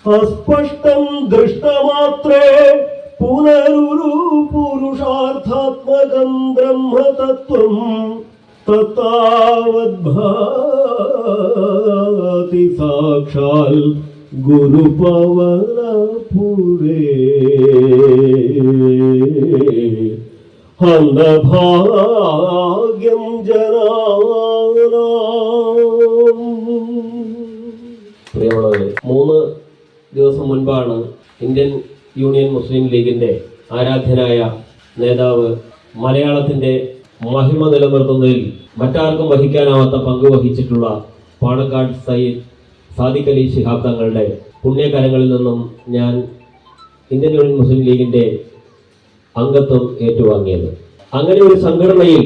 अस्पष्टं दृष्टमात्रे पुनरुरु पुरुषार्थात्मकं ब्रह्मतत्त्वं तत्तावद्भाति साक्षात् गुरुपवनपुरे हन्दभाग्यं जनानाम्. പ്രിയമുള്ളവരെ, 3 ദിവസം മുൻപാണ് ഇന്ത്യൻ യൂണിയൻ മുസ്ലിം ലീഗിൻ്റെ ആരാധ്യനായ നേതാവ് മലയാളത്തിൻ്റെ മഹിമ നിലനിർത്തുന്നതിൽ മറ്റാർക്കും വഹിക്കാനാവാത്ത പങ്ക് വഹിച്ചിട്ടുള്ള പാണക്കാട് സയ്യിദ് സാദിഖ് അലി ശിഹാബ് തങ്ങളുടെ പുണ്യകരങ്ങളിൽ നിന്നും ഞാൻ ഇന്ത്യൻ യൂണിയൻ മുസ്ലിം ലീഗിൻ്റെ അംഗത്വം ഏറ്റുവാങ്ങിയത്. അങ്ങനെ ഒരു സംഘടനയിൽ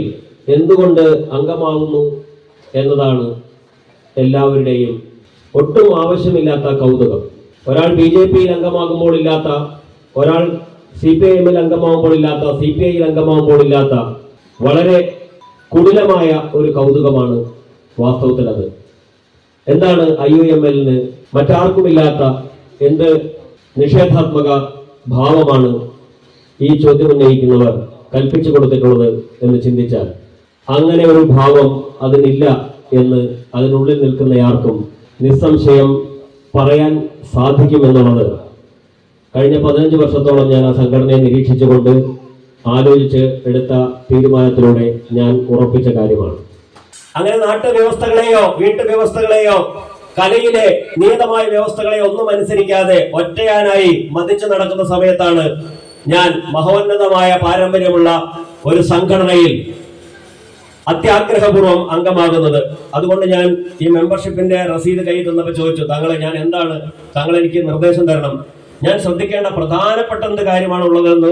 എന്തുകൊണ്ട് അംഗമാവുന്നു എന്നതാണ് എല്ലാവരുടെയും ഒട്ടും ആവശ്യമില്ലാത്ത കൗതുകം. ഒരാൾ BJPയിൽ അംഗമാകുമ്പോൾ ഇല്ലാത്ത, ഒരാൾ CPIMൽ അംഗമാകുമ്പോൾ ഇല്ലാത്ത, CPIയിൽ അംഗമാകുമ്പോൾ ഇല്ലാത്ത വളരെ കുടിലമായ ഒരു കൗതുകമാണ് വാസ്തവത്തിൽ അത്. എന്താണ് IUMLന് മറ്റാർക്കുമില്ലാത്ത എന്ത് നിഷേധാത്മക ഭാവമാണ് ഈ ചോദ്യം ഉന്നയിക്കുന്നവർ കൽപ്പിച്ചു കൊടുത്തിട്ടുള്ളത് എന്ന് ചിന്തിച്ചാൽ, അങ്ങനെ ഒരു ഭാവം അതിനില്ല എന്ന് അതിനുള്ളിൽ നിൽക്കുന്നയാർക്കും നിസ്സംശയം പറയാൻ സാധിക്കുമെന്നുള്ളത് കഴിഞ്ഞ 15 വർഷത്തോളം ഞാൻ ആ സംഘടനയെ നിരീക്ഷിച്ചുകൊണ്ട് ആലോചിച്ച് എടുത്ത തീരുമാനത്തിലൂടെ ഞാൻ ഉറപ്പിച്ച കാര്യമാണ്. അങ്ങനെ നാട്ടുവ്യവസ്ഥകളെയോ വീട്ടുവ്യവസ്ഥകളെയോ കലയിലെ നിയതമായ വ്യവസ്ഥകളെയോ ഒന്നും അനുസരിക്കാതെ ഒറ്റയാനായി മതിച്ചു നടക്കുന്ന സമയത്താണ് ഞാൻ മഹോന്നതമായ പാരമ്പര്യമുള്ള ഒരു സംഘടനയിൽ അത്യാഗ്രഹപൂർവ്വം അംഗമാകുന്നത്. അതുകൊണ്ട് ഞാൻ ഈ മെമ്പർഷിപ്പിന്റെ രസീത് കയ്യിൽ തന്നപ്പോൾ ചോദിച്ചു, താങ്കളെ ഞാൻ എന്താണ്, താങ്കൾ എനിക്ക് നിർദ്ദേശം തരണം, ഞാൻ ശ്രദ്ധിക്കേണ്ട പ്രധാനപ്പെട്ട എന്ത് കാര്യമാണ് ഉള്ളതെന്ന്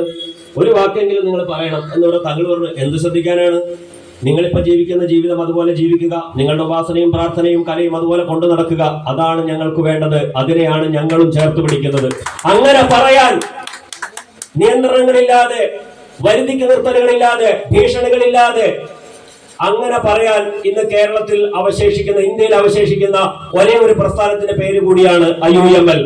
ഒരു വാക്കെങ്കിലും നിങ്ങൾ പറയണം എന്നോട് താങ്കൾ പറഞ്ഞു. എന്ത് ശ്രദ്ധിക്കാനാണ്? നിങ്ങളിപ്പോൾ ജീവിക്കുന്ന ജീവിതം അതുപോലെ ജീവിക്കുക, നിങ്ങളുടെ ഉപാസനയും പ്രാർത്ഥനയും കലയും അതുപോലെ കൊണ്ടു നടക്കുക, അതാണ് ഞങ്ങൾക്ക് വേണ്ടത്, അതിനെയാണ് ഞങ്ങളും ചേർത്ത് പിടിക്കുന്നത്. അങ്ങനെ പറയാൻ നിയന്ത്രണങ്ങളില്ലാതെ, വരുതിക്ക് നിർത്തലുകളില്ലാതെ, ഭീഷണികളില്ലാതെ അങ്ങനെ പറയാൻ ഇന്ന് കേരളത്തിൽ അവശേഷിക്കുന്ന, ഇന്ത്യയിൽ അവശേഷിക്കുന്ന ഒരേ ഒരു പ്രസ്ഥാനത്തിന്റെ പേര് കൂടിയാണ് IUML.